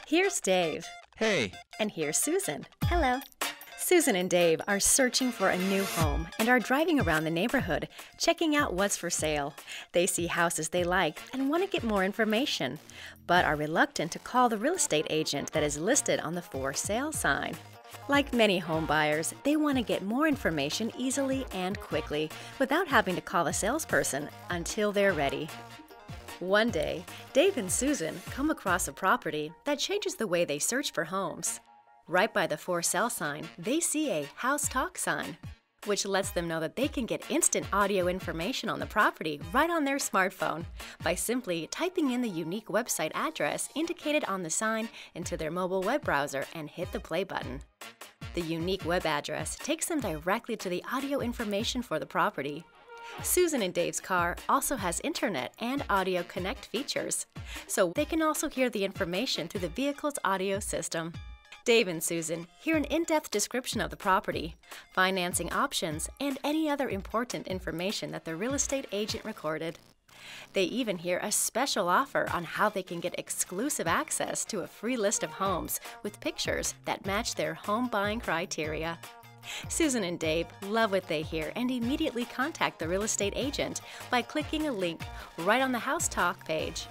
Here's Dave. Hey. And here's Susan. Hello. Susan and Dave are searching for a new home and are driving around the neighborhood, checking out what's for sale. They see houses they like and want to get more information, but are reluctant to call the real estate agent that is listed on the for sale sign. Like many home buyers, they want to get more information easily and quickly without having to call a salesperson until they're ready. One day, Dave and Susan come across a property that changes the way they search for homes. Right by the for sale sign, they see a house talk sign, which lets them know that they can get instant audio information on the property right on their smartphone by simply typing in the unique website address indicated on the sign into their mobile web browser and hit the play button. The unique web address takes them directly to the audio information for the property. Susan and Dave's car also has internet and audio connect features, so they can also hear the information through the vehicle's audio system. Dave and Susan hear an in-depth description of the property, financing options, and any other important information that the real estate agent recorded. They even hear a special offer on how they can get exclusive access to a free list of homes with pictures that match their home buying criteria. Susan and Dave love what they hear and immediately contact the real estate agent by clicking a link right on the House Talk page.